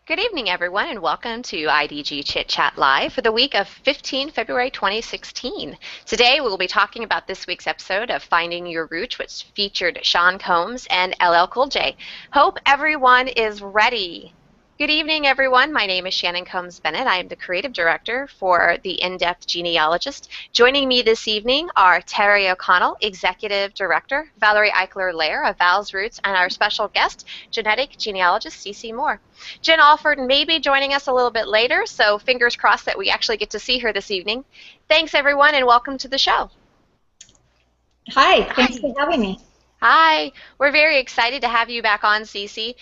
Good evening, everyone, and welcome to IDG Chit Chat Live for the week of February 2016. Today, we will be talking about this week's episode of Finding Your Roots, which featured Sean Combs and LL Cool J. Hope everyone is ready. Good evening, everyone. My name is Shannon Combs Bennett. I am the creative director for the In-Depth Genealogist. Joining me this evening are Terry O'Connell, executive director, Valerie Eichler-Lair of Val's Roots, and our special guest, genetic genealogist CeCe Moore. Jen Alford may be joining us a little bit later, so fingers crossed that we actually get to see her this evening. Thanks, everyone, and welcome to the show. Hi, thanks for having me. Hi, we're very excited to have you back on, CeCe.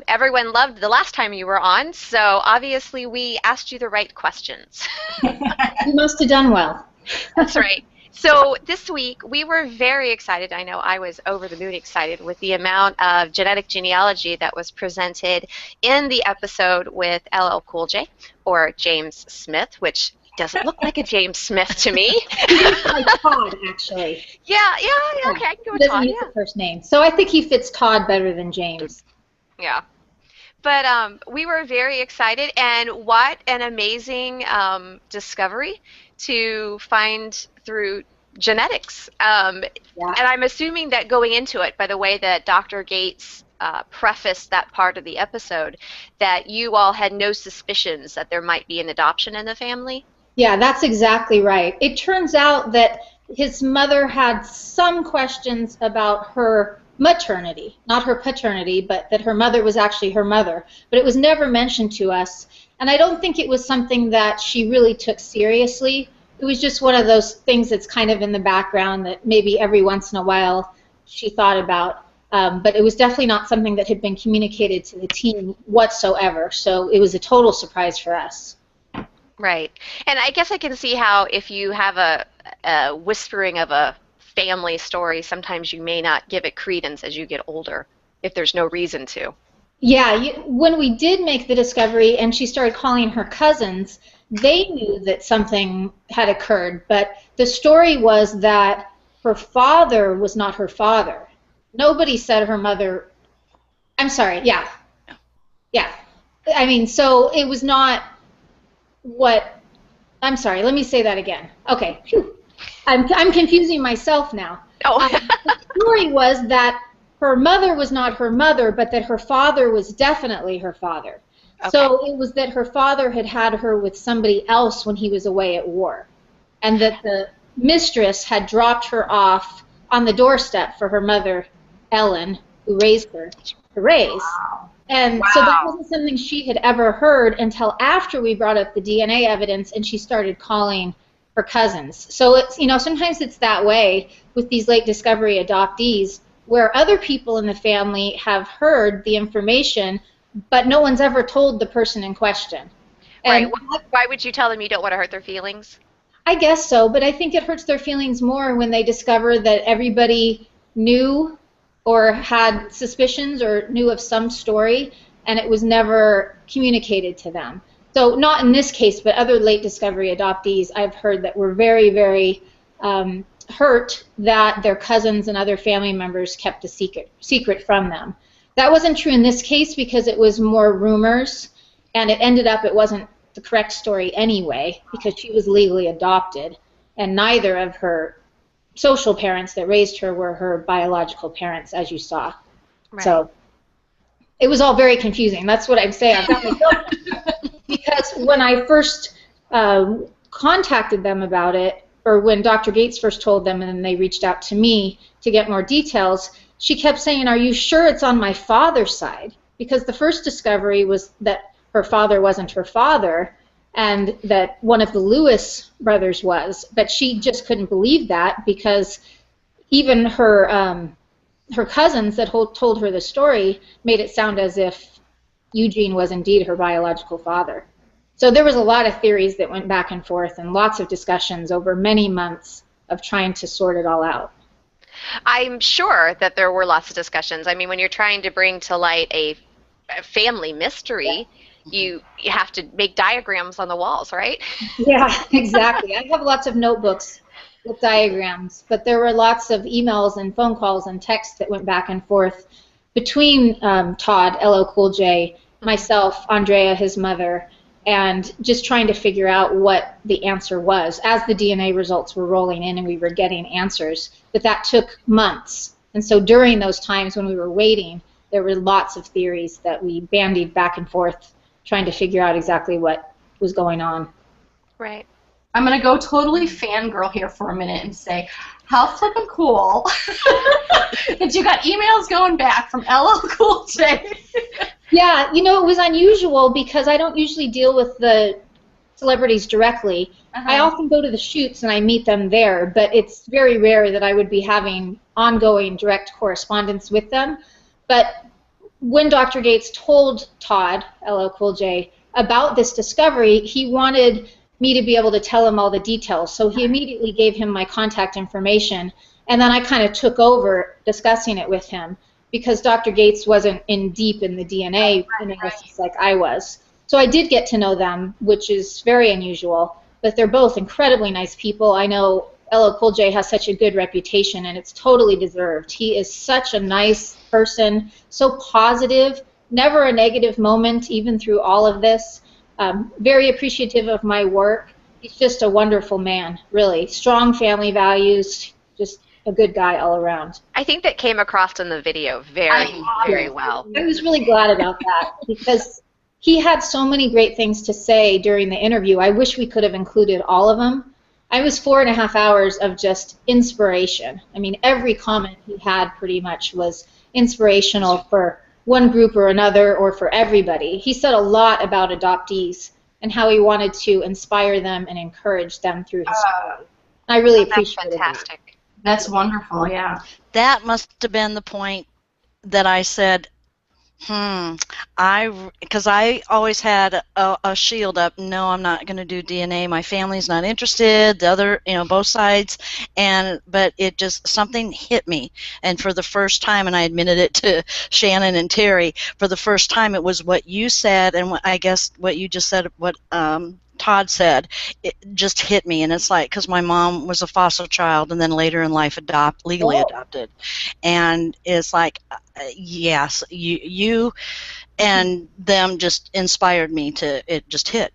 Everyone loved the last time you were on, so obviously we asked you the right questions. You must have done well. That's right. So this week we were very excited. I know I was over the moon excited with the amount of genetic genealogy that was presented in the episode with LL Cool J, or James Smith, which doesn't look like a James Smith to me. Like Todd, actually. Yeah, okay, I can go with Doesn't Todd. use the first name, so I think he fits Todd better than James. Yeah. But we were very excited, and what an amazing discovery to find through genetics. And I'm assuming that going into it, by the way that Dr. Gates prefaced that part of the episode, that you all had no suspicions that there might be an adoption in the family? Yeah, that's exactly right. It turns out that his mother had some questions about her maternity, not her paternity, but that her mother was actually her mother. But it was never mentioned to us, and I don't think it was something that she really took seriously. It was just one of those things that's kind of in the background that maybe every once in a while she thought about. But it was definitely not something that had been communicated to the team whatsoever, so it was a total surprise for us. Right. And I guess I can see how if you have a whispering of a family story, sometimes you may not give it credence as you get older, if there's no reason to. Yeah, when we did make the discovery and she started calling her cousins, they knew that something had occurred, but the story was that her father was not her father. Nobody said her mother. I'm sorry, yeah. I mean, so it was not what. I'm sorry, let me say that again. Okay, I'm confusing myself now. Oh. The story was that her mother was not her mother, but that her father was definitely her father. Okay. So it was that her father had had her with somebody else when he was away at war, and that the mistress had dropped her off on the doorstep for her mother, Ellen, who raised her, to raise. Wow. And so that wasn't something she had ever heard until after we brought up the DNA evidence and she started calling her cousins. So it's, sometimes it's that way with these late discovery adoptees, where other people in the family have heard the information, but no one's ever told the person in question. Right. Why would you tell them you don't want to hurt their feelings? I guess so, but I think it hurts their feelings more when they discover that everybody knew or had suspicions or knew of some story, and it was never communicated to them. So not in this case, but other late discovery adoptees I've heard that were very, very hurt that their cousins and other family members kept a secret from them. That wasn't true in this case because it was more rumors, and it ended up it wasn't the correct story anyway because she was legally adopted, and neither of her social parents that raised her were her biological parents, as you saw. Right. So it was all very confusing. That's what I'm saying. I've got myself because when I first contacted them about it, or when Dr. Gates first told them and then they reached out to me to get more details, she kept saying, "Are you sure it's on my father's side?" Because the first discovery was that her father wasn't her father and that one of the Lewis brothers was, but she just couldn't believe that because even her cousins that told her the story made it sound as if Eugene was indeed her biological father. So there was a lot of theories that went back and forth and lots of discussions over many months of trying to sort it all out. I'm sure that there were lots of discussions. I mean, when you're trying to bring to light a family mystery, you have to make diagrams on the walls, right? Yeah, exactly. I have lots of notebooks with diagrams, but there were lots of emails and phone calls and texts that went back and forth between Todd, LL Cool J, myself, Andrea, his mother, and just trying to figure out what the answer was as the DNA results were rolling in and we were getting answers. But that took months. And so during those times when we were waiting, there were lots of theories that we bandied back and forth trying to figure out exactly what was going on. Right. I'm going to go totally fangirl here for a minute and say, how flippin' cool that you got emails going back from LL Cool J. Yeah, you know, it was unusual because I don't usually deal with the celebrities directly. I often go to the shoots and I meet them there, but it's very rare that I would be having ongoing direct correspondence with them. But when Dr. Gates told Todd, LL Cool J, about this discovery, he wanted me to be able to tell him all the details. So he immediately gave him my contact information, and then I kind of took over discussing it with him because Dr. Gates wasn't in deep in the DNA analysis like I was. So I did get to know them, which is very unusual, but they're both incredibly nice people. I know LL Cool J has such a good reputation, and it's totally deserved. He is such a nice person, so positive, never a negative moment, even through all of this. Very appreciative of my work. He's just a wonderful man, really. Strong family values, just a good guy all around. I think that came across in the video very well. I was really glad about that because he had so many great things to say during the interview. I wish we could have included all of them. I was 4.5 hours of just inspiration. I mean, every comment he had pretty much was inspirational for one group or another or for everybody. He said a lot about adoptees and how he wanted to inspire them and encourage them through his story. I really appreciate it. Fantastic. That's wonderful, yeah. That must have been the point that I said, because I always had a shield up. No, I'm not going to do DNA. My family's not interested. The other, both sides, but it just something hit me, and for the first time, and I admitted it to Shannon and Terry. For the first time, it was what you said, and I guess what you just said, what Todd said, it just hit me, and it's like because my mom was a foster child, and then later in life legally adopted, and it's like. Yes, you and them just inspired me it just hit.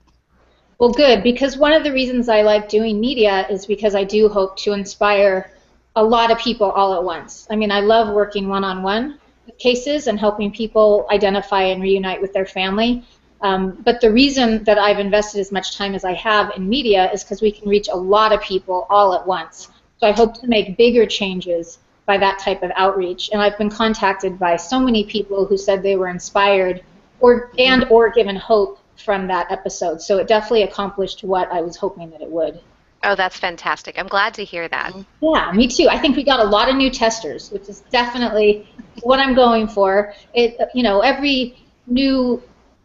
Well, good, because one of the reasons I like doing media is because I do hope to inspire a lot of people all at once. I mean, I love working one-on-one with cases and helping people identify and reunite with their family. But the reason that I've invested as much time as I have in media is because we can reach a lot of people all at once. So I hope to make bigger changes by that type of outreach, and I've been contacted by so many people who said they were inspired or given hope from that episode. So it definitely accomplished what I was hoping that it would. Oh, that's fantastic. I'm glad to hear that. Yeah, me too. I think we got a lot of new testers, which is definitely what I'm going for. Every new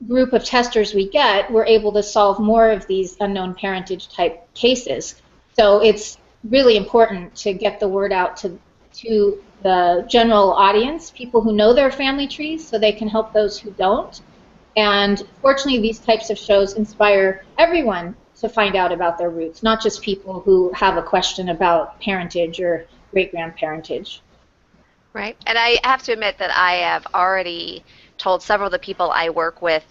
group of testers we get, we're able to solve more of these unknown parentage type cases. So it's really important to get the word out to the general audience, people who know their family trees, so they can help those who don't. And fortunately, these types of shows inspire everyone to find out about their roots, not just people who have a question about parentage or great-grandparentage. Right. And I have to admit that I have already told several of the people I work with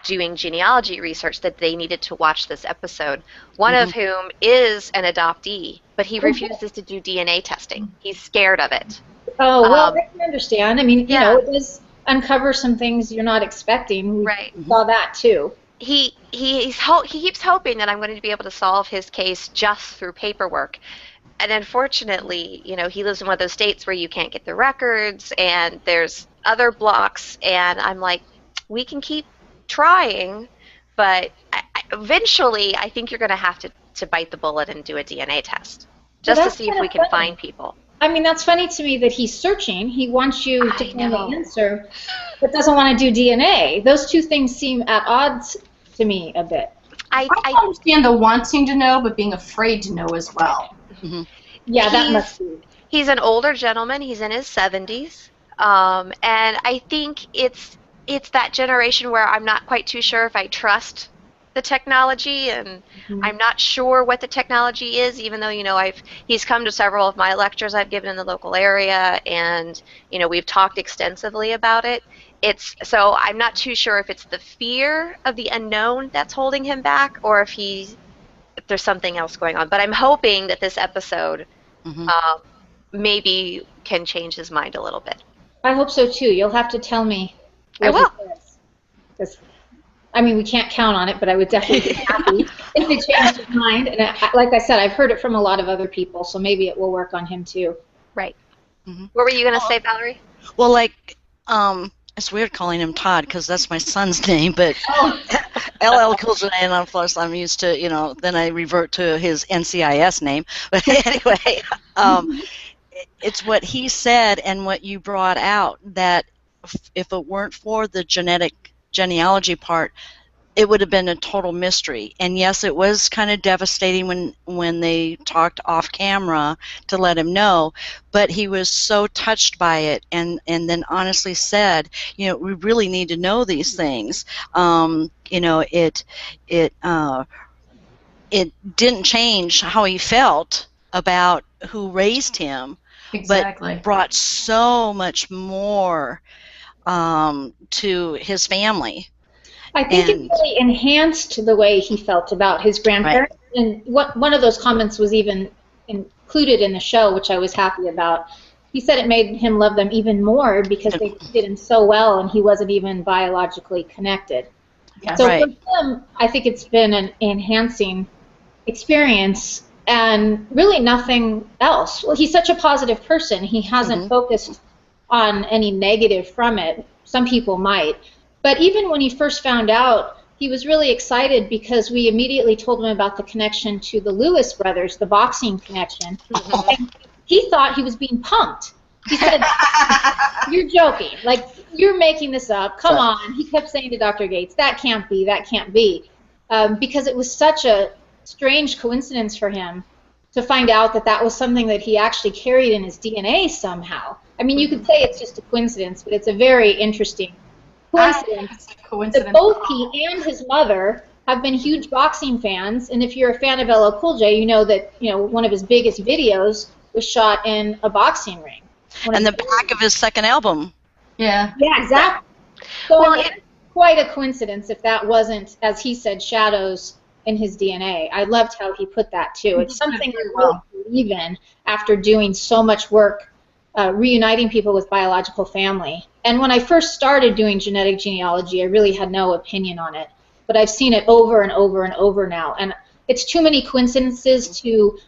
doing genealogy research that they needed to watch this episode, one of whom is an adoptee, but he refuses to do DNA testing. He's scared of it. Oh, well, I can understand. I mean, it does uncover some things you're not expecting. We saw that, too. He keeps hoping that I'm going to be able to solve his case just through paperwork. And unfortunately, he lives in one of those states where you can't get the records, and there's other blocks, and I'm like, we can keep trying, but eventually I think you're going to have to bite the bullet and do a DNA test just to see if we can find people. I mean, that's funny to me that he's searching. He wants you to find the answer, but doesn't want to do DNA. Those two things seem at odds to me a bit. I understand the wanting to know, but being afraid to know as well. Yeah, that must be. He's an older gentleman. He's in his 70s. And I think it's that generation where I'm not quite too sure if I trust the technology, and I'm not sure what the technology is, even though, he's come to several of my lectures I've given in the local area, and, we've talked extensively about it. so I'm not too sure if it's the fear of the unknown that's holding him back, or if there's something else going on. But I'm hoping that this episode Hmm. maybe can change his mind a little bit. I hope so too. You'll have to tell me I what he will. says. 'Cause, I mean, we can't count on it, but I would definitely be happy if it changed his mind. And like I said, I've heard it from a lot of other people, so maybe it will work on him too. Right. Hmm. What were you going to say, Valerie? Well, like, it's weird calling him Todd because that's my son's name, but Oh, LL Cool J, and of course I'm used to, then I revert to his NCIS name. But anyway, it's what he said and what you brought out, that if it weren't for the genealogy part, it would have been a total mystery. And yes, it was kind of devastating when they talked off camera to let him know, but he was so touched by it, and then honestly said, we really need to know these things. It didn't change how he felt about who raised him, Exactly. but brought so much more to his family. I think it And really enhanced the way he felt about his grandparents. And one of those comments was even included in the show, which I was happy about. He said it made him love them even more because they did him so well and he wasn't even biologically connected. Yes. So Right. for him, I think it's been an enhancing experience and really nothing else. Well, he's such a positive person. He hasn't focused on any negative from it. Some people might. But even when he first found out, he was really excited because we immediately told him about the connection to the Lewis brothers, the boxing connection. And he thought he was being punked. He said, "You're joking. Like, you're making this up. Come on." He kept saying to Dr. Gates, "That can't be. That can't be." Because it was such a strange coincidence for him to find out that that was something that he actually carried in his DNA somehow. I mean, you could say it's just a coincidence, but it's a very interesting coincidence that both he and his mother have been huge boxing fans. And if you're a fan of LL Cool J, you know that one of his biggest videos was shot in a boxing ring. And the back of his second album. Yeah. Yeah, exactly. So Well, it's quite a coincidence if that wasn't, as he said, shadows in his DNA. I loved how he put that too. It's something I really believe in after doing so much work reuniting people with biological family. And when I first started doing genetic genealogy, I really had no opinion on it. But I've seen it over and over and over now. And it's too many coincidences to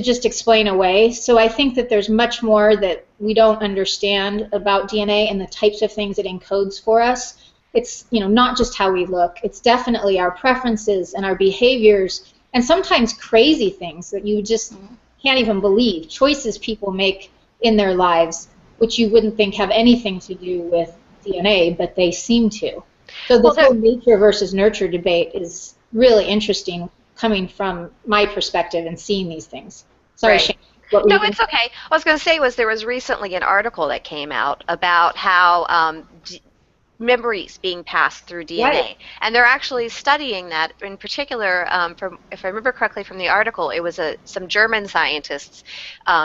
just explain away. So I think that there's much more that we don't understand about DNA and the types of things it encodes for us. It's not just how we look. It's definitely our preferences and our behaviors and sometimes crazy things that you just can't even believe. Choices people make in their lives, which you wouldn't think have anything to do with DNA, but they seem to. So this whole nature versus nurture debate is really interesting coming from my perspective and seeing these things. Sorry, Right. Shane. What were No, you gonna it's okay. What I was going to say was there was recently an article that came out about how memories being passed through DNA, Right. and they're actually studying that. In particular, from if I remember correctly from the article, it was some German scientists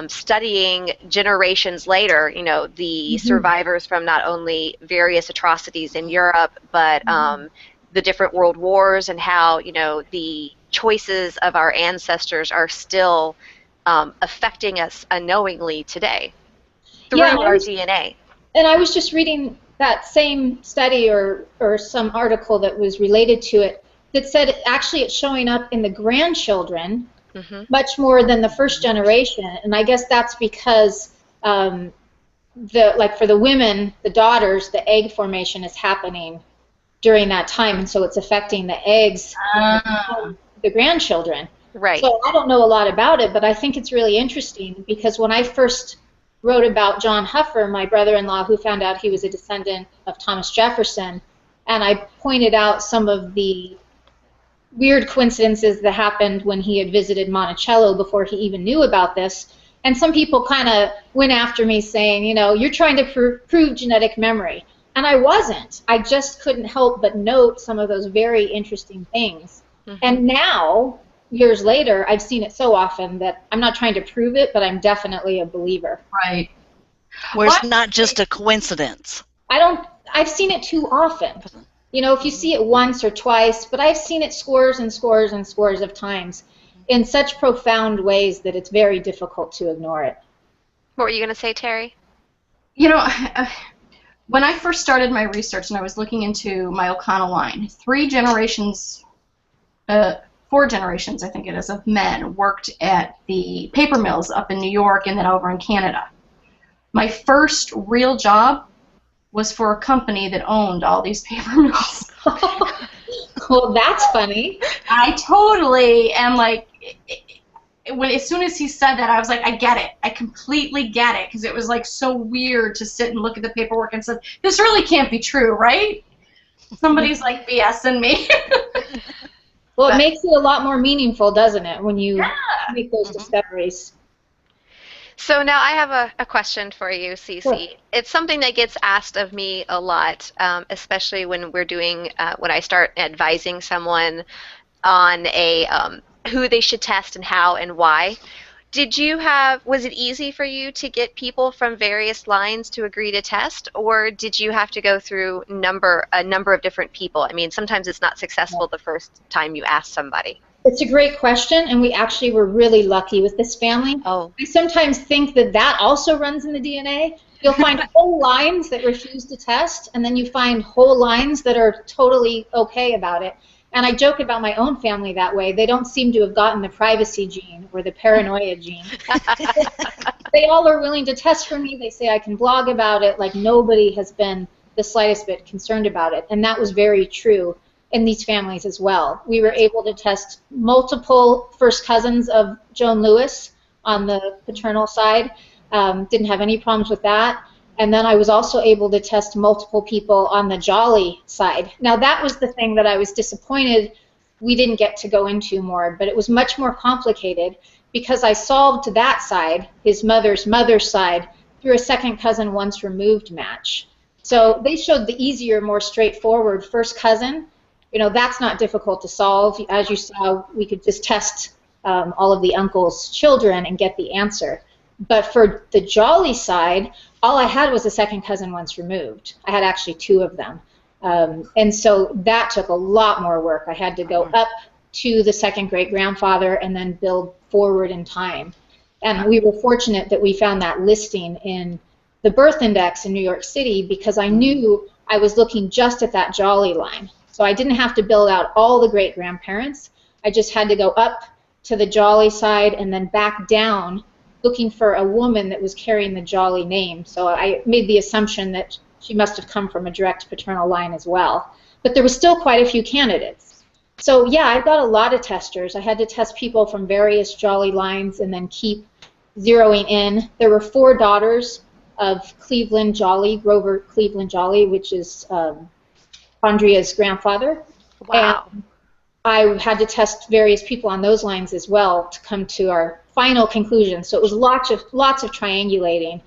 studying generations later. The survivors from not only various atrocities in Europe, but the different world wars, and how the choices of our ancestors are still affecting us unknowingly today through our DNA. And I was just reading that same study or some article that was related to it that said actually it's showing up in the grandchildren much more than the first generation. And I guess that's because for the women, the daughters, the egg formation is happening during that time, and so it's affecting the eggs of the grandchildren. Right. So I don't know a lot about it, but I think it's really interesting because when I first wrote about John Huffer, my brother-in-law, who found out he was a descendant of Thomas Jefferson, and I pointed out some of the weird coincidences that happened when he had visited Monticello before he even knew about this. And some people kind of went after me saying, you're trying to prove genetic memory. And I wasn't. I just couldn't help but note some of those very interesting things. And now, years later, I've seen it so often that I'm not trying to prove it, but I'm definitely a believer. Right. Where it's not just a coincidence. I've seen it too often. You know, if you see it once or twice, but I've seen it scores and scores and scores of times in such profound ways that it's very difficult to ignore it. What were you going to say, Terry? You know, when I first started my research and I was looking into my O'Connell line, 4 generations, I think it is, of men worked at the paper mills up in New York and then over in Canada. My first real job was for a company that owned all these paper mills. Well, that's funny. I totally am like, as soon as he said that, I was like, I get it. I completely get it, because it was like so weird to sit and look at the paperwork and say, this really can't be true, right? Somebody's like BSing me. Well, it makes it a lot more meaningful, doesn't it, when you make those discoveries? So now I have a question for you, CeCe. Sure. It's something that gets asked of me a lot, especially when we're doing, when I start advising someone on who they should test and how and why. Was it easy for you to get people from various lines to agree to test, or did you have to go through a number of different people? I mean, sometimes it's not successful the first time you ask somebody. It's a great question, and we actually were really lucky with this family. Oh. I sometimes think that also runs in the DNA. You'll find whole lines that refuse to test, and then you find whole lines that are totally okay about it. And I joke about my own family that way. They don't seem to have gotten the privacy gene or the paranoia gene. They all are willing to test for me. They say I can blog about it. Like, nobody has been the slightest bit concerned about it. And that was very true in these families as well. We were able to test multiple first cousins of Joan Lewis on the paternal side. Didn't have any problems with that. And then I was also able to test multiple people on the Jolly side. Now, that was the thing that I was disappointed we didn't get to go into more, but it was much more complicated because I solved that side, his mother's side, through a second cousin once removed match. So they showed the easier, more straightforward first cousin. You know, that's not difficult to solve. As you saw, we could just test all of the uncle's children and get the answer. But for the Jolly side, all I had was a second cousin once removed. I had actually 2 of them. And so that took a lot more work. I had to go up to the second great-grandfather and then build forward in time. And we were fortunate that we found that listing in the birth index in New York City because I knew I was looking just at that Jolly line. So I didn't have to build out all the great-grandparents. I just had to go up to the Jolly side and then back down looking for a woman that was carrying the Jolly name. So I made the assumption that she must have come from a direct paternal line as well. But there was still quite a few candidates. So yeah, I got a lot of testers. I had to test people from various Jolly lines and then keep zeroing in. There were 4 daughters of Cleveland Jolly, Grover Cleveland Jolly, which is Andrea's grandfather. Wow. And I had to test various people on those lines as well to come to our final conclusion. So it was lots of triangulating.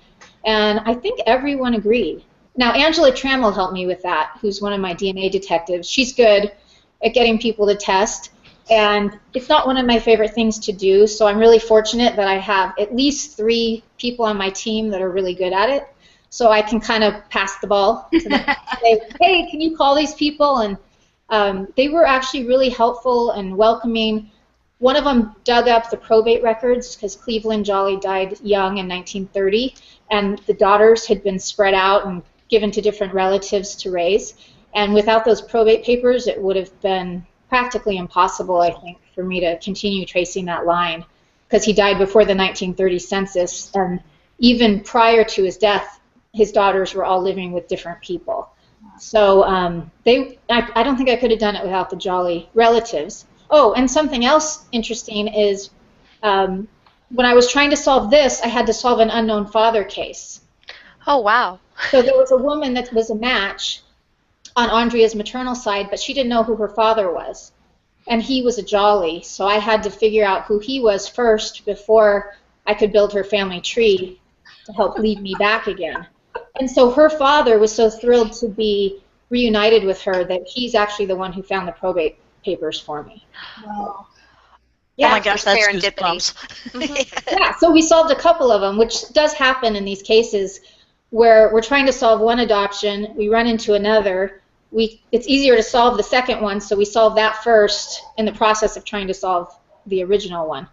And I think everyone agreed. Now, Angela Trammell helped me with that, who's one of my DNA detectives. She's good at getting people to test. And it's not one of my favorite things to do, so I'm really fortunate that I have at least 3 people on my team that are really good at it. So I can kind of pass the ball to them. Say, hey, can you call these people? And they were actually really helpful and welcoming. One of them dug up the probate records because Cleveland Jolly died young in 1930, and the daughters had been spread out and given to different relatives to raise. And without those probate papers, it would have been practically impossible, I think, for me to continue tracing that line because he died before the 1930 census, and even prior to his death, his daughters were all living with different people. So I don't think I could have done it without the Jolly relatives. Oh, and something else interesting is when I was trying to solve this, I had to solve an unknown father case. Oh, wow. So there was a woman that was a match on Andrea's maternal side, but she didn't know who her father was. And he was a Jolly, so I had to figure out who he was first before I could build her family tree to help lead me back again. And so her father was so thrilled to be reunited with her that he's actually the one who found the probate papers for me. Wow. Yeah, oh my gosh, that's serendipity. goosebumps. Yeah, so we solved a couple of them, which does happen in these cases where we're trying to solve one adoption, we run into another. It's easier to solve the second one, so we solve that first in the process of trying to solve the original one.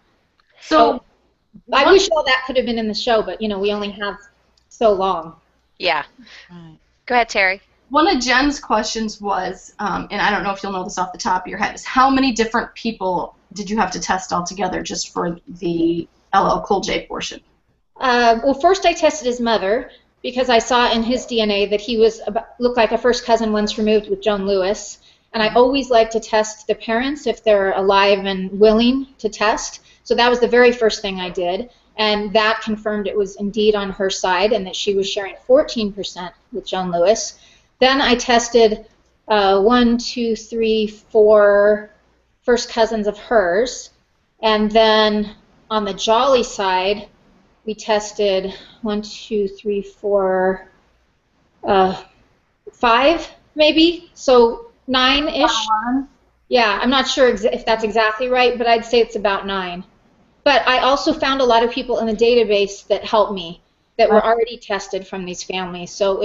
So I wish all that could have been in the show, but we only have so long. Yeah. Right. Go ahead, Terry. one of Jen's questions was, and I don't know if you'll know this off the top of your head, is how many different people did you have to test altogether just for the LL Cool J portion? Well, first I tested his mother because I saw in his DNA that he looked like a first cousin once removed with Joan Lewis. And I always like to test the parents if they're alive and willing to test. So that was the very first thing I did. And that confirmed it was indeed on her side and that she was sharing 14% with Joan Lewis. Then I tested 1, 2, 3, 4 first cousins of hers. And then on the Jolly side, we tested 1, 2, 3, 4, 5 maybe, so 9-ish. Yeah, I'm not sure if that's exactly right, but I'd say it's about 9. But I also found a lot of people in the database that helped me that were already tested from these families. So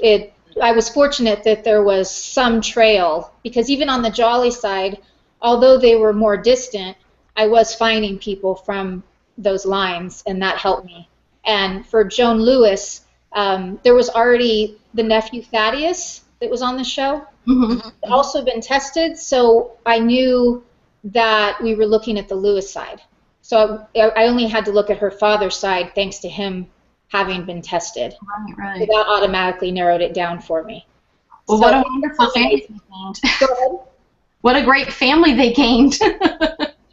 I was fortunate that there was some trail, because even on the Jolly side, although they were more distant, I was finding people from those lines, and that helped me. And for Joan Lewis, there was already the nephew Thaddeus that was on the show. Mm-hmm. Had also been tested, so I knew that we were looking at the Lewis side. So I only had to look at her father's side thanks to him having been tested. Right. So that automatically narrowed it down for me. Well, So, what a wonderful family they gained. Go ahead. What a great family they gained.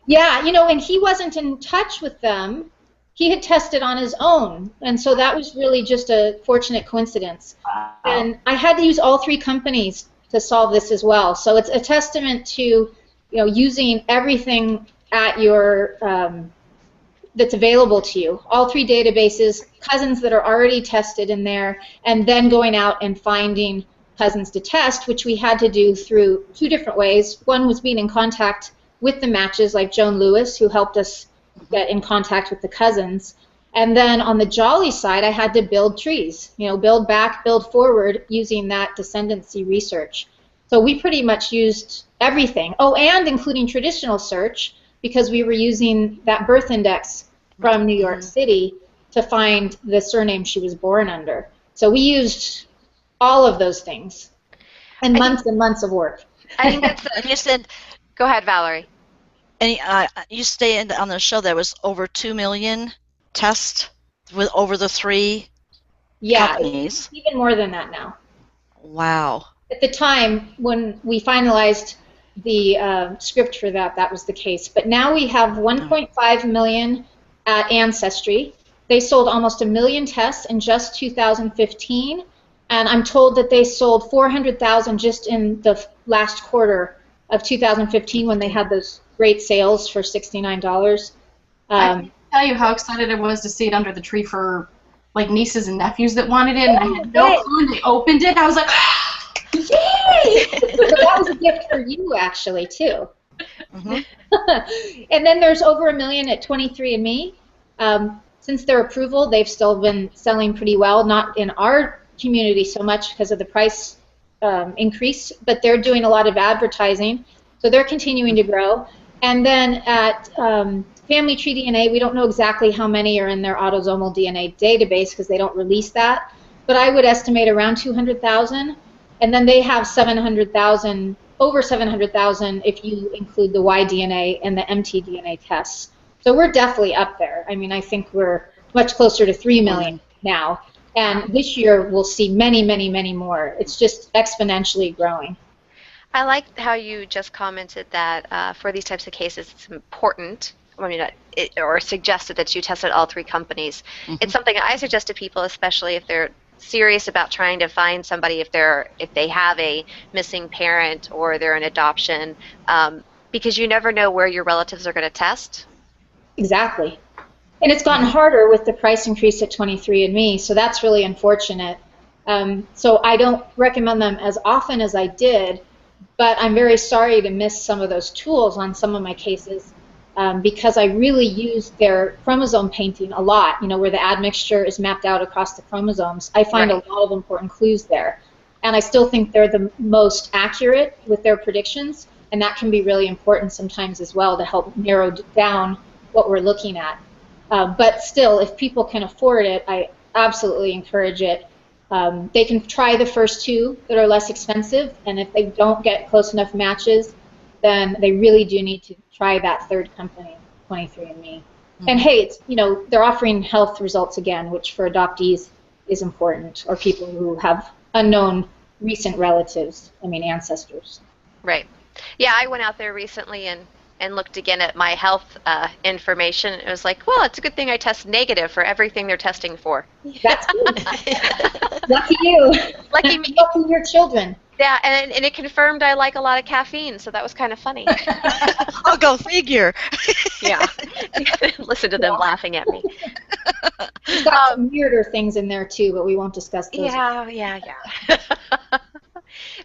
Yeah, and he wasn't in touch with them. He had tested on his own, and so that was really just a fortunate coincidence. Wow. And I had to use all 3 companies to solve this as well. So it's a testament to, using everything at your that's available to you. All 3 databases, cousins that are already tested in there, and then going out and finding cousins to test, which we had to do through 2 different ways. One was being in contact with the matches, like Joan Lewis, who helped us get in contact with the cousins. And then on the Jolly side, I had to build trees, build back, build forward using that descendancy research. So we pretty much used everything. Oh, and including traditional search, because we were using that birth index from New York City to find the surname she was born under. So we used all of those things and months and months of work. I think that's And you said, Go ahead, Valerie. and you stated on the show there was over 2 million tests with over the 3 companies. It's even more than that now. Wow. At the time when we finalized the script for that, that was the case. But now we have 1.5 million at Ancestry. They sold almost 1 million tests in just 2015, and I'm told that they sold 400,000 just in the last quarter of 2015 when they had those great sales for $69. I can tell you how excited I was to see it under the tree for like nieces and nephews that wanted it, and I had no clue. They opened it, I was like, yay! So that was a gift for you, actually, too. Mm-hmm. And then there's over 1 million at 23andMe. Since their approval, they've still been selling pretty well, not in our community so much because of the price increase, but they're doing a lot of advertising, so they're continuing to grow. And then at Family Tree DNA, we don't know exactly how many are in their autosomal DNA database because they don't release that, but I would estimate around 200,000. And then they have 700,000, over 700,000 if you include the Y-DNA and the mtDNA tests. So we're definitely up there. I mean, I think we're much closer to 3 million now. And this year we'll see many, many, many more. It's just exponentially growing. I like how you just commented that for these types of cases, it's important, or suggested that you tested all 3 companies. Mm-hmm. It's something I suggest to people, especially if they're serious about trying to find somebody, if they have a missing parent or they're an adoption, because you never know where your relatives are going to test. Exactly. And it's gotten harder with the price increase at 23andMe, so that's really unfortunate. So I don't recommend them as often as I did, but I'm very sorry to miss some of those tools on some of my cases. because I really used their chromosome painting a lot, where the admixture is mapped out across the chromosomes. I find a lot of important clues there. And I still think they're the most accurate with their predictions, and that can be really important sometimes as well to help narrow down what we're looking at. But still, if people can afford it, I absolutely encourage it. They can try the first two that are less expensive, and if they don't get close enough matches, then they really do need to try that third company, 23andMe. Mm-hmm. And hey, it's, they're offering health results again, which for adoptees is important, or people who have unknown recent relatives, ancestors. Right. Yeah, I went out there recently and looked again at my health information. It was like, well, it's a good thing I test negative for everything they're testing for. That's good. Lucky you. Lucky me. Lucky your children. Yeah, and it confirmed I like a lot of caffeine, so that was kind of funny. I'll go figure. Yeah. Listen to them laughing at me. We've got some weirder things in there too, but we won't discuss those. Yeah.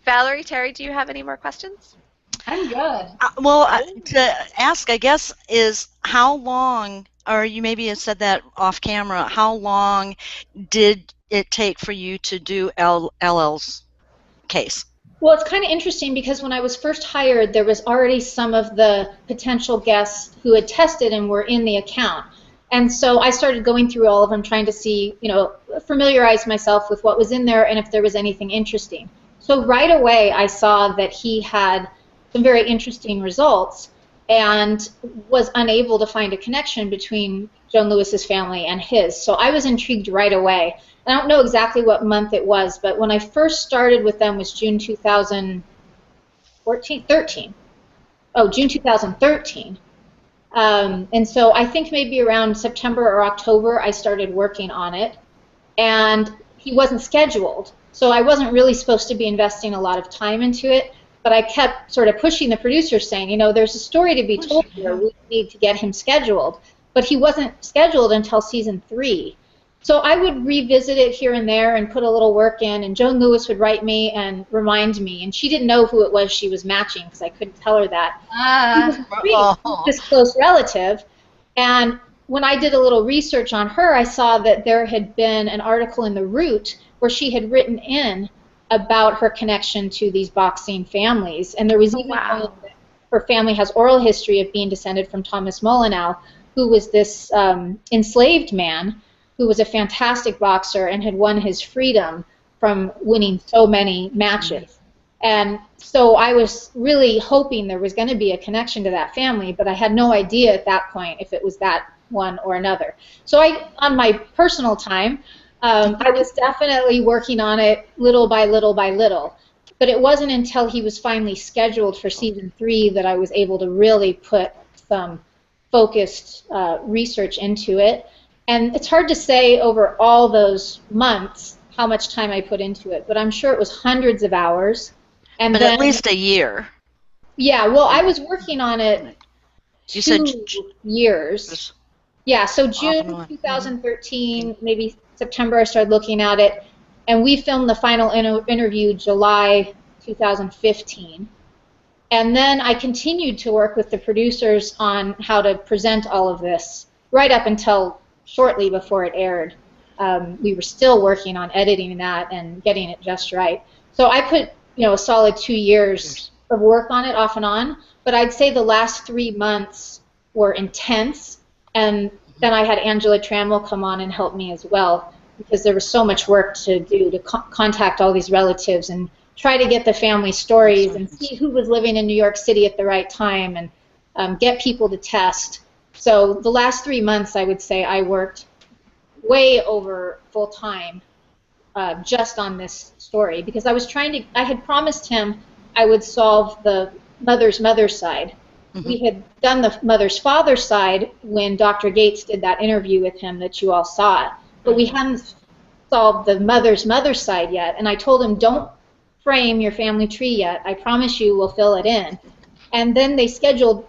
Valerie, Terry, do you have any more questions? I'm good. To ask, I guess, is how long, or you maybe have said that off camera, how long did it take for you to do LL's case? Well, it's kind of interesting because when I was first hired, there was already some of the potential guests who had tested and were in the account. And so I started going through all of them, trying to see, familiarize myself with what was in there and if there was anything interesting. So right away, I saw that he had some very interesting results and was unable to find a connection between Joan Lewis's family and his. So I was intrigued right away. I don't know exactly what month it was, but when I first started with them was June 2013. Oh, June 2013. And so I think maybe around September or October I started working on it, and he wasn't scheduled. So I wasn't really supposed to be investing a lot of time into it, but I kept sort of pushing the producers saying, there's a story to be told here. We need to get him scheduled. But he wasn't scheduled until season 3. So I would revisit it here and there and put a little work in, and Joan Lewis would write me and remind me, and she didn't know who it was she was matching because I couldn't tell her that. He was this close relative, and when I did a little research on her, I saw that there had been an article in The Root where she had written in about her connection to these boxing families, and there was even one that her family has oral history of being descended from Thomas Molyneux, who was this enslaved man who was a fantastic boxer and had won his freedom from winning so many matches. And so I was really hoping there was going to be a connection to that family, but I had no idea at that point if it was that one or another. So on my personal time, I was definitely working on it little by little by little. But it wasn't until he was finally scheduled for season 3 that I was able to really put some focused research into it. And it's hard to say over all those months how much time I put into it, but I'm sure it was hundreds of hours. And but then, at least a year. Yeah, well, I was working on it you said years. Yeah, so June 2013, maybe September I started looking at it, and we filmed the final interview July 2015. And then I continued to work with the producers on how to present all of this right up until shortly before it aired. We were still working on editing that and getting it just right. So I put, a solid 2 years of work on it off and on, but I'd say the last 3 months were intense, and then I had Angela Trammell come on and help me as well, because there was so much work to do to contact all these relatives and try to get the family stories and see who was living in New York City at the right time and get people to test. So the last 3 months, I would say, I worked way over full time just on this story, because I had promised him I would solve the mother's side. Mm-hmm. We had done the mother's father side when Dr. Gates did that interview with him that you all saw, but we hadn't solved the mother's side yet, and I told him, don't frame your family tree yet. I promise you we'll fill it in. And then they scheduled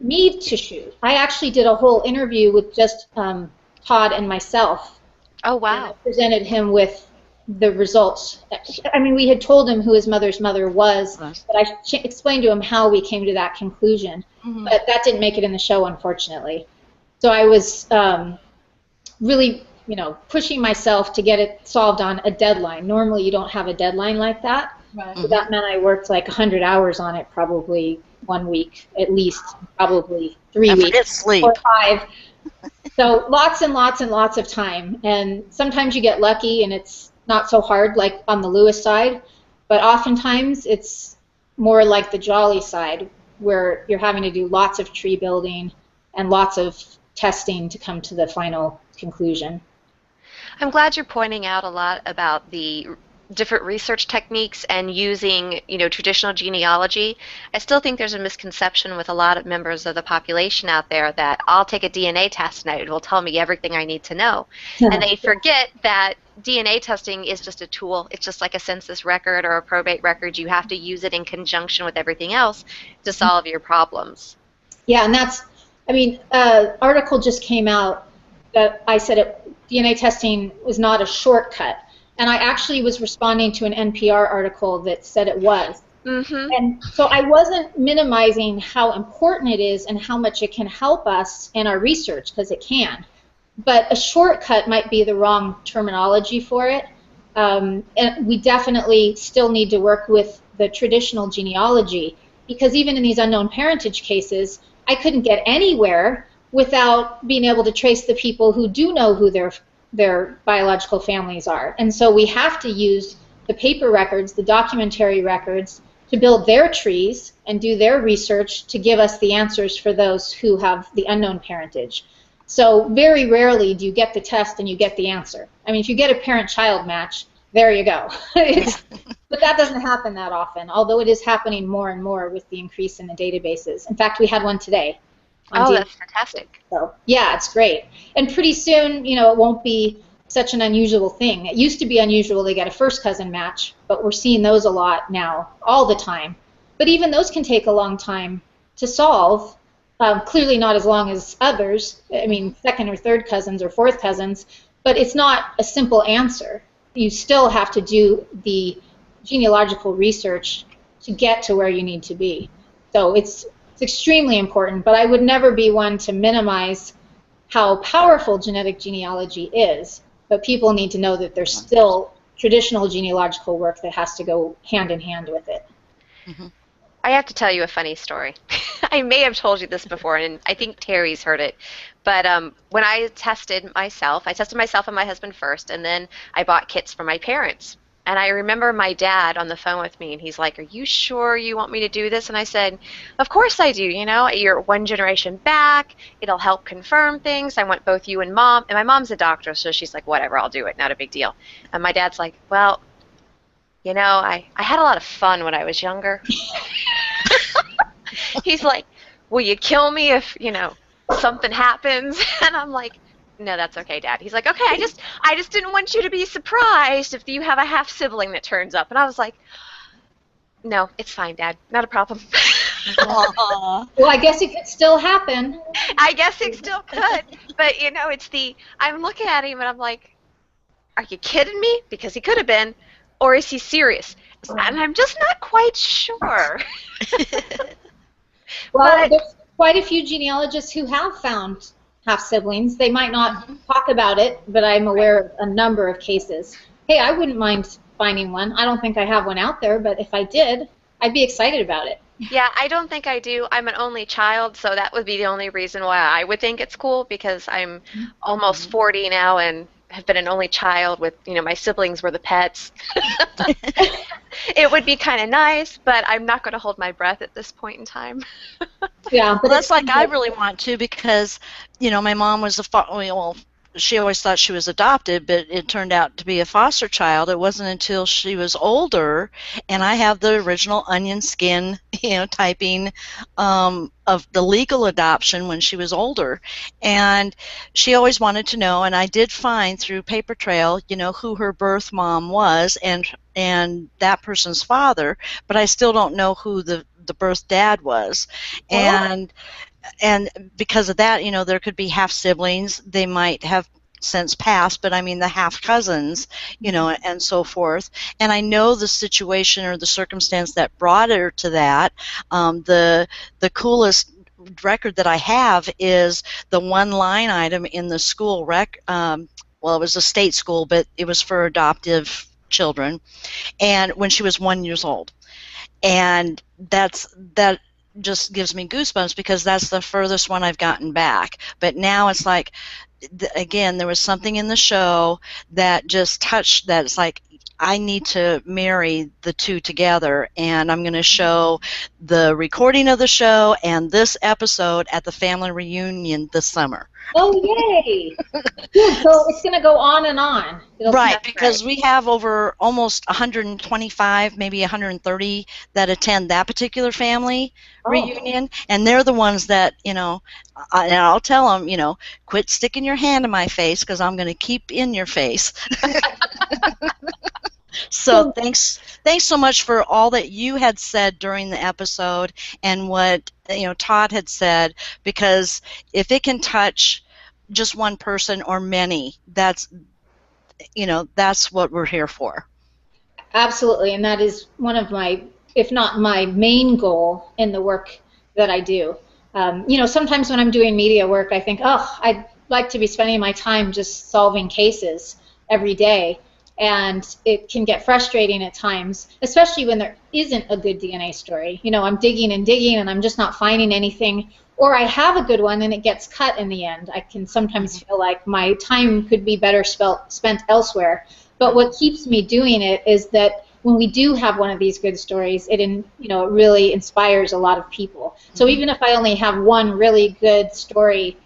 me to shoot. I actually did a whole interview with just Todd and myself. Oh, wow. And I presented him with the results. I mean, we had told him who his mother's mother was, but I explained to him how we came to that conclusion. But that didn't make it in the show, unfortunately. So I was really, pushing myself to get it solved on a deadline. Normally, you don't have a deadline like that. Right. So that meant I worked like 100 hours on it, probably 1 week at least, probably 3 weeks, sleep. or 5. So lots and lots and lots of time. And sometimes you get lucky and it's not so hard, like on the Lewis side. But oftentimes it's more like the Jolly side, where you're having to do lots of tree building and lots of testing to come to the final conclusion. I'm glad you're pointing out a lot about the different research techniques and using, traditional genealogy. I still think there's a misconception with a lot of members of the population out there that I'll take a DNA test and it will tell me everything I need to know. And they forget that DNA testing is just a tool. It's just like a census record or a probate record. You have to use it in conjunction with everything else to solve your problems. Yeah, and that's, article just came out that I said DNA testing was not a shortcut. And I actually was responding to an NPR article that said it was. And so I wasn't minimizing how important it is and how much it can help us in our research, because it can. But a shortcut might be the wrong terminology for it. And we definitely still need to work with the traditional genealogy, because even in these unknown parentage cases, I couldn't get anywhere without being able to trace the people who do know who their biological families are. And so we have to use the paper records, the documentary records, to build their trees and do their research to give us the answers for those who have the unknown parentage. So very rarely do you get the test and you get the answer. I mean, if you get a parent-child match, there you go. But that doesn't happen that often, although it is happening more and more with the increase in the databases. In fact, we had one today. Oh, that's fantastic. So, yeah, it's great. And pretty soon, it won't be such an unusual thing. It used to be unusual to get a first cousin match, but we're seeing those a lot now, all the time. But even those can take a long time to solve. Clearly not as long as others. I mean, second or third cousins or fourth cousins. But it's not a simple answer. You still have to do the genealogical research to get to where you need to be. So it's extremely important, but I would never be one to minimize how powerful genetic genealogy is. But people need to know that there's still traditional genealogical work that has to go hand in hand with it. I have to tell you a funny story. I may have told you this before, and I think Terry's heard it. But when I tested myself and my husband first, and then I bought kits for my parents. And I remember my dad on the phone with me, and he's like, "Are you sure you want me to do this?" And I said, "Of course I do. You're one generation back. It'll help confirm things. I want both you and Mom." And my mom's a doctor, so she's like, "Whatever, I'll do it. Not a big deal." And my dad's like, "Well, I had a lot of fun when I was younger." He's like, "Will you kill me if, something happens?" And I'm like, "No, that's okay, Dad." He's like, "Okay, I just didn't want you to be surprised if you have a half sibling that turns up." And I was like, "No, it's fine, Dad. Not a problem." Well, I guess it could still happen. I guess it still could. But, I'm looking at him and I'm like, "Are you kidding me?" Because he could have been. Or is he serious? And I'm just not quite sure. Well, there's quite a few genealogists who have found half-siblings. They might not talk about it, but I'm aware of a number of cases. Hey, I wouldn't mind finding one. I don't think I have one out there, but if I did, I'd be excited about it. Yeah, I don't think I do. I'm an only child, so that would be the only reason why I would think it's cool, because I'm almost 40 now and have been an only child with, my siblings were the pets. It would be kind of nice, but I'm not going to hold my breath at this point in time. Yeah, Well, that's like I really want to, because, my mom was she always thought she was adopted, but it turned out to be a foster child. It wasn't until she was older, and I have the original onion skin, typing of the legal adoption when she was older. And she always wanted to know, and I did find through paper trail, who her birth mom was and that person's father, but I still don't know who the birth dad was. And because of that, there could be half siblings. They might have since passed, but I mean the half cousins, and so forth. And I know the situation or the circumstance that brought her to that. The coolest record that I have is the one line item in the school well, it was a state school, but it was for adoptive children, and when she was 1 year old. And that just gives me goosebumps because that's the furthest one I've gotten back. But now it's like, again, there was something in the show that just touched that. It's like, I need to marry the two together, and I'm going to show the recording of the show and this episode at the family reunion this summer. Oh, yay! Good. So it's going to go on and on. Right, because we have over almost 125, maybe 130 that attend that particular family reunion, and they're the ones that, and I'll tell them, quit sticking your hand in my face because I'm going to keep in your face. So thanks so much for all that you had said during the episode and what Todd had said, because if it can touch just one person or many, that's what we're here for. Absolutely, and that is one of my, if not my main goal in the work that I do. Sometimes when I'm doing media work, I think, I'd like to be spending my time just solving cases every day. And it can get frustrating at times, especially when there isn't a good DNA story. I'm digging and digging and I'm just not finding anything, or I have a good one and it gets cut in the end. I can sometimes feel like my time could be better spent elsewhere. But what keeps me doing it is that when we do have one of these good stories, it really inspires a lot of people. So even if I only have one really good story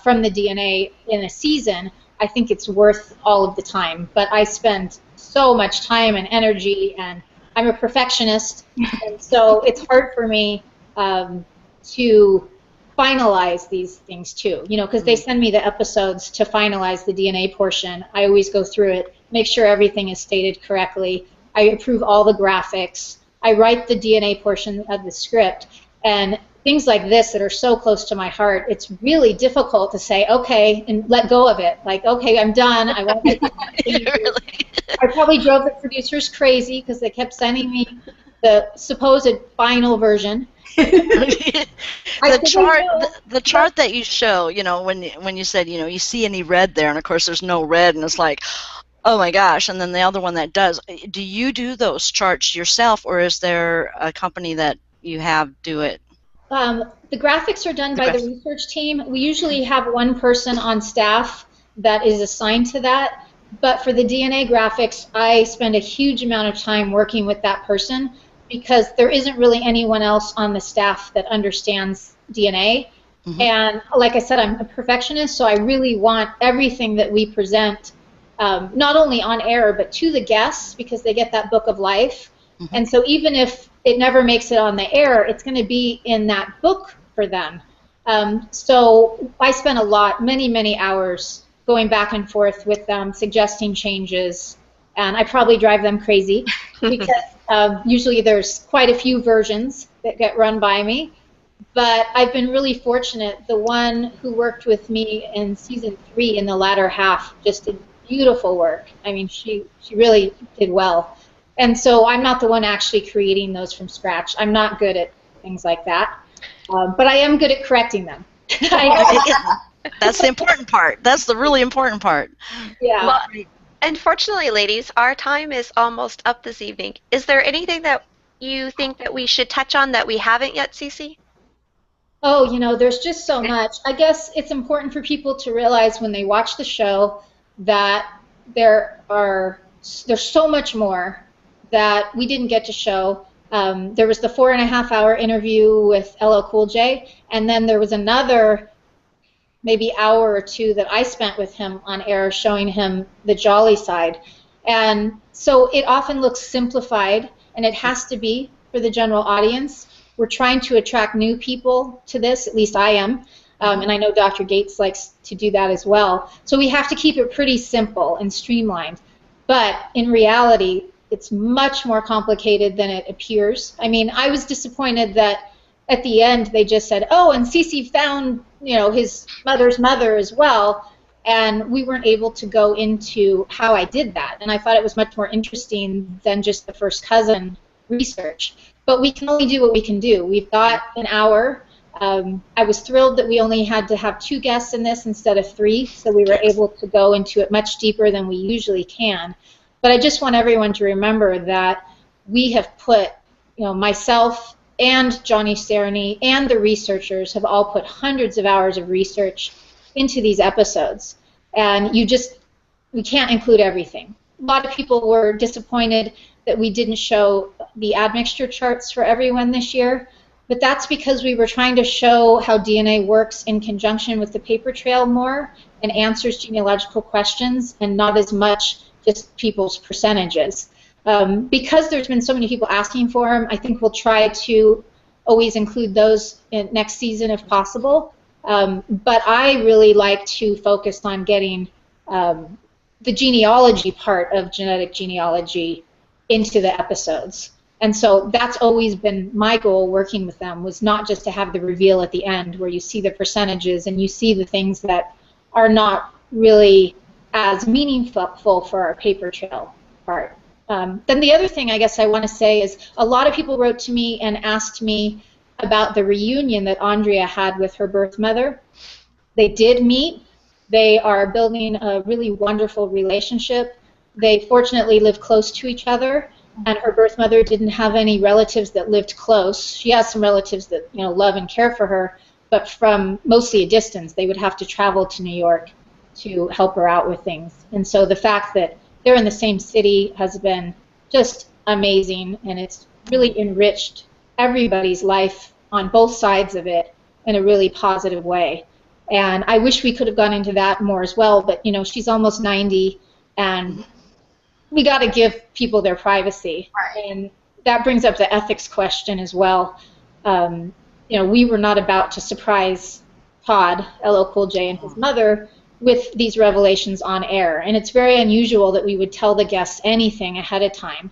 from the DNA in a season, I think it's worth all of the time. But I spend so much time and energy, and I'm a perfectionist, and so it's hard for me to finalize these things too, because they send me the episodes to finalize the DNA portion. I always go through it, make sure everything is stated correctly. I approve all the graphics. I write the DNA portion of the script, and things like this that are so close to my heart, it's really difficult to say, okay, and let go of it. Like, okay, I'm done. I won't make it. I probably drove the producers crazy because they kept sending me the supposed final version. The chart that you show, when you said, you see any red there, and of course there's no red, and it's like, oh my gosh, and then the other one that does. Do you do those charts yourself, or is there a company that you have do it? The graphics are done by the research team. We usually have one person on staff that is assigned to that, but for the DNA graphics, I spend a huge amount of time working with that person because there isn't really anyone else on the staff that understands DNA. And like I said, I'm a perfectionist, so I really want everything that we present, not only on air, but to the guests, because they get that book of life. And so even if it never makes it on the air, it's going to be in that book for them. So I spend many hours going back and forth with them, suggesting changes, and I probably drive them crazy because usually there's quite a few versions that get run by me. But I've been really fortunate. The one who worked with me in season 3 in the latter half just did beautiful work. I mean, she really did well. And so I'm not the one actually creating those from scratch. I'm not good at things like that. But I am good at correcting them. That's the important part. That's the really important part. Yeah. Well, unfortunately, ladies, our time is almost up this evening. Is there anything that you think that we should touch on that we haven't yet, CeCe? Oh, there's just so much. I guess it's important for people to realize when they watch the show that there's so much more that we didn't get to show. There was the 4.5-hour interview with LL Cool J, and then there was another maybe hour or two that I spent with him on air showing him the jolly side. And so it often looks simplified, and it has to be for the general audience. We're trying to attract new people to this, at least I am, and I know Dr. Gates likes to do that as well. So we have to keep it pretty simple and streamlined. But in reality, it's much more complicated than it appears. I mean, I was disappointed that at the end they just said, oh, and CeCe found, his mother's mother as well. And we weren't able to go into how I did that. And I thought it was much more interesting than just the first cousin research. But we can only do what we can do. We've got an hour. I was thrilled that we only had to have 2 guests in this instead of 3, so we were able to go into it much deeper than we usually can. But I just want everyone to remember that we have put, myself and Johnny Cerny and the researchers have all put hundreds of hours of research into these episodes. And we can't include everything. A lot of people were disappointed that we didn't show the admixture charts for everyone this year, but that's because we were trying to show how DNA works in conjunction with the paper trail more and answers genealogical questions and not as much just people's percentages. Because there's been so many people asking for them, I think we'll try to always include those in next season if possible. But I really like to focus on getting the genealogy part of genetic genealogy into the episodes. And so that's always been my goal working with them, was not just to have the reveal at the end where you see the percentages and you see the things that are not really as meaningful for our paper trail part. Then the other thing I guess I want to say is a lot of people wrote to me and asked me about the reunion that Andrea had with her birth mother. They did meet. They are building a really wonderful relationship. They fortunately live close to each other, and her birth mother didn't have any relatives that lived close. She has some relatives that love and care for her, but from mostly a distance. They would have to travel to New York to help her out with things. And so the fact that they're in the same city has been just amazing, and it's really enriched everybody's life on both sides of it in a really positive way. And I wish we could have gone into that more as well, but she's almost 90, and we got to give people their privacy. Right. And that brings up the ethics question as well. We were not about to surprise Todd, LL Cool J, and his mother with these revelations on air. And it's very unusual that we would tell the guests anything ahead of time.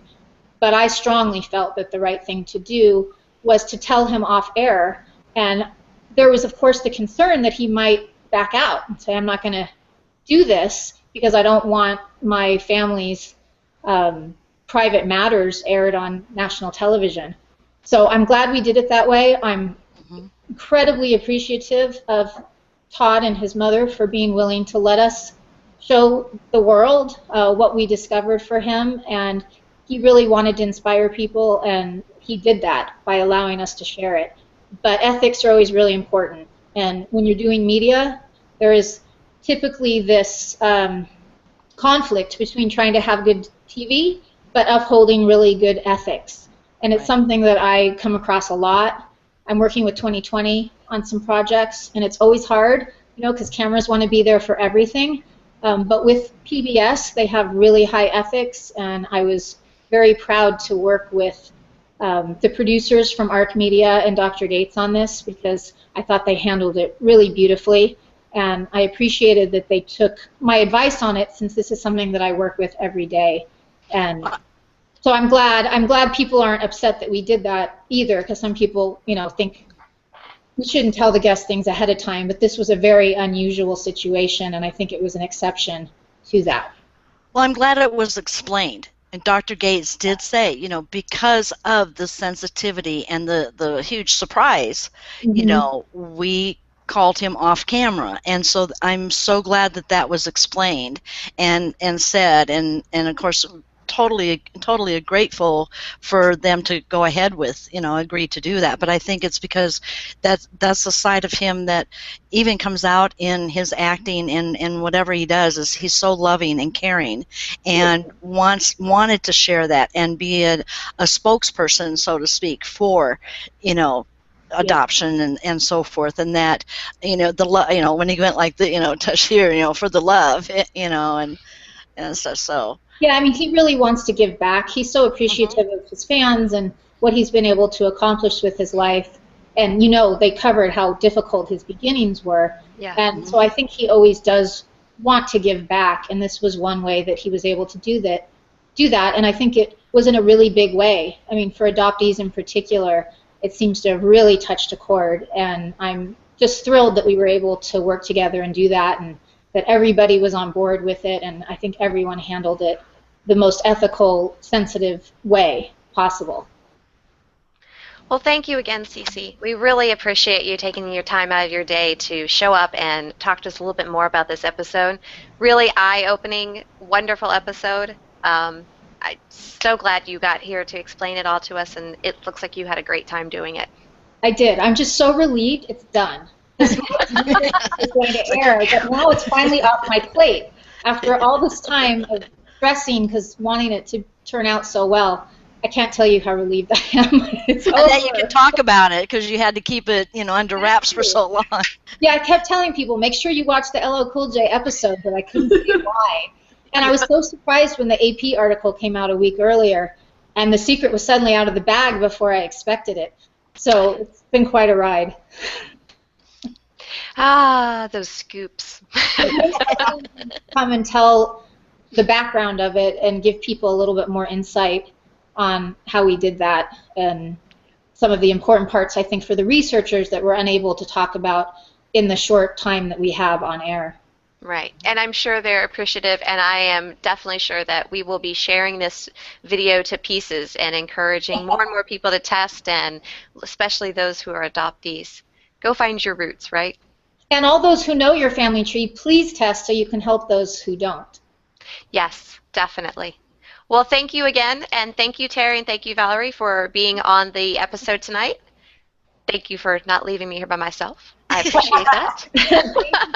But I strongly felt that the right thing to do was to tell him off air. And there was, of course, the concern that he might back out and say, I'm not going to do this because I don't want my family's private matters aired on national television. So I'm glad we did it that way. I'm incredibly appreciative of Todd and his mother for being willing to let us show the world what we discovered for him, and he really wanted to inspire people, and he did that by allowing us to share it. But ethics are always really important, and when you're doing media, there is typically this conflict between trying to have good TV but upholding really good ethics, and it's something that I come across a lot. I'm working with 2020 on some projects, and it's always hard, because cameras want to be there for everything. But with PBS, they have really high ethics, and I was very proud to work with the producers from ARC Media and Dr. Gates on this, because I thought they handled it really beautifully, and I appreciated that they took my advice on it, since this is something that I work with every day. And so I'm glad people aren't upset that we did that either, because some people, think we shouldn't tell the guests things ahead of time, but this was a very unusual situation, and I think it was an exception to that. Well, I'm glad it was explained. And Dr. Gates did say, because of the sensitivity and the huge surprise, we called him off camera. And so I'm so glad that that was explained and said, and of course, totally grateful for them to go ahead with, agree to do that. But I think it's because that's a side of him that even comes out in his acting and whatever he does, is he's so loving and caring, and wanted to share that and be a spokesperson, so to speak, for adoption and so forth, and that when he went like the touch here, for the love, and so. Yeah, I mean, he really wants to give back. He's so appreciative of his fans and what he's been able to accomplish with his life. And, they covered how difficult his beginnings were. Yeah. And so I think he always does want to give back, and this was one way that he was able to do that. And I think it was in a really big way. I mean, for adoptees in particular, it seems to have really touched a chord. And I'm just thrilled that we were able to work together and do that. And that everybody was on board with it, and I think everyone handled it the most ethical, sensitive way possible. Well, thank you again, CeCe. We really appreciate you taking your time out of your day to show up and talk to us a little bit more about this episode. Really eye-opening, wonderful episode. I'm so glad you got here to explain it all to us, and it looks like you had a great time doing it. I did. I'm just so relieved it's done. It's going to air, but now it's finally off my plate. After all this time of stressing because wanting it to turn out so well, I can't tell you how relieved I am. It's over. And that you can talk about it because you had to keep it, under wraps for so long. Yeah, I kept telling people, make sure you watch the LL Cool J episode, but I couldn't see why. And I was so surprised when the AP article came out a week earlier, and the secret was suddenly out of the bag before I expected it. So it's been quite a ride. Ah, those scoops. Come and tell the background of it and give people a little bit more insight on how we did that and some of the important parts, I think, for the researchers that we're unable to talk about in the short time that we have on air. Right, and I'm sure they're appreciative, and I am definitely sure that we will be sharing this video to pieces and encouraging more and more people to test, and especially those who are adoptees. Go find your roots, right? And all those who know your family tree, please test so you can help those who don't. Yes, definitely. Well, thank you again, and thank you, Terry, and thank you, Valerie, for being on the episode tonight. Thank you for not leaving me here by myself. I appreciate that.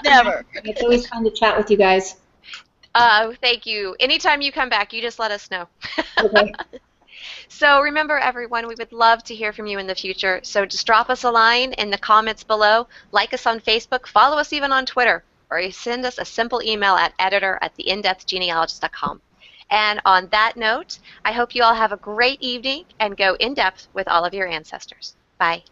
Never. It's always fun to chat with you guys. Thank you. Anytime you come back, you just let us know. Okay. So remember, everyone, we would love to hear from you in the future. So just drop us a line in the comments below, like us on Facebook, follow us even on Twitter, or you send us a simple email at editor@theinDepthGenealogist.com. And on that note, I hope you all have a great evening and go in depth with all of your ancestors. Bye.